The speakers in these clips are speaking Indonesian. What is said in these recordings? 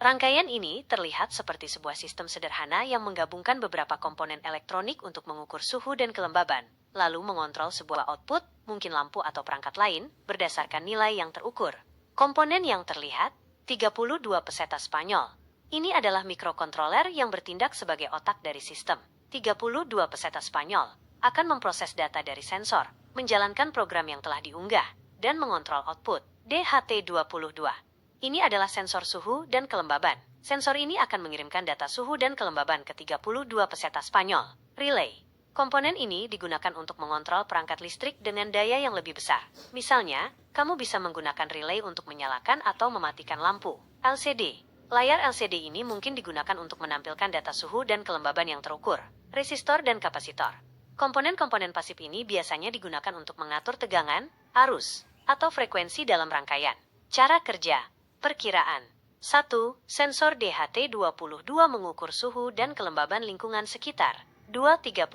Rangkaian ini terlihat seperti sebuah sistem sederhana yang menggabungkan beberapa komponen elektronik untuk mengukur suhu dan kelembaban, lalu mengontrol sebuah output, mungkin lampu atau perangkat lain, berdasarkan nilai yang terukur. Komponen yang terlihat, 32 peseta Spanyol. Ini adalah mikrokontroler yang bertindak sebagai otak dari sistem. 32 peseta Spanyol akan memproses data dari sensor, menjalankan program yang telah diunggah, dan mengontrol output. DHT-22. Ini adalah sensor suhu dan kelembaban. Sensor ini akan mengirimkan data suhu dan kelembaban ke 32 peseta Spanyol. Relay. Komponen ini digunakan untuk mengontrol perangkat listrik dengan daya yang lebih besar. Misalnya, kamu bisa menggunakan relay untuk menyalakan atau mematikan lampu. LCD. Layar LCD ini mungkin digunakan untuk menampilkan data suhu dan kelembaban yang terukur. Resistor dan kapasitor. Komponen-komponen pasif ini biasanya digunakan untuk mengatur tegangan, arus, atau frekuensi dalam rangkaian. Cara kerja. Perkiraan. 1. Sensor DHT-22 mengukur suhu dan kelembaban lingkungan sekitar. 2. 32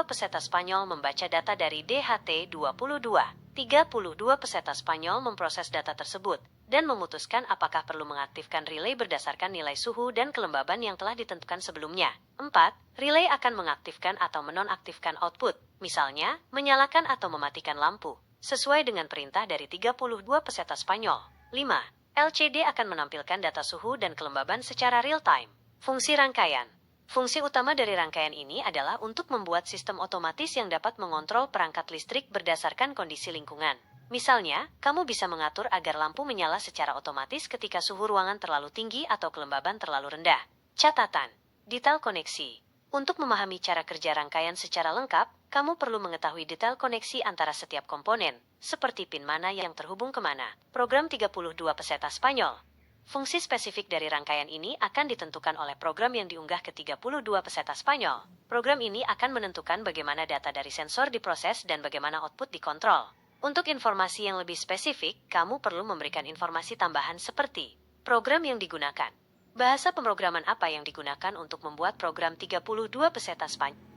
peseta Spanyol membaca data dari DHT-22. 32 peseta Spanyol memproses data tersebut dan memutuskan apakah perlu mengaktifkan relay berdasarkan nilai suhu dan kelembaban yang telah ditentukan sebelumnya. 4. Relay akan mengaktifkan atau menonaktifkan output, misalnya menyalakan atau mematikan lampu, sesuai dengan perintah dari 32 peseta Spanyol. 5. LCD akan menampilkan data suhu dan kelembaban secara real-time. Fungsi rangkaian. Fungsi utama dari rangkaian ini adalah untuk membuat sistem otomatis yang dapat mengontrol perangkat listrik berdasarkan kondisi lingkungan. Misalnya, kamu bisa mengatur agar lampu menyala secara otomatis ketika suhu ruangan terlalu tinggi atau kelembaban terlalu rendah. Catatan. Detail koneksi. Untuk memahami cara kerja rangkaian secara lengkap, kamu perlu mengetahui detail koneksi antara setiap komponen, seperti pin mana yang terhubung kemana. Program 32 peseta Spanyol. Fungsi spesifik dari rangkaian ini akan ditentukan oleh program yang diunggah ke 32 peseta Spanyol. Program ini akan menentukan bagaimana data dari sensor diproses dan bagaimana output dikontrol. Untuk informasi yang lebih spesifik, kamu perlu memberikan informasi tambahan seperti program yang digunakan. Bahasa pemrograman apa yang digunakan untuk membuat program 32 peseta Spanyol?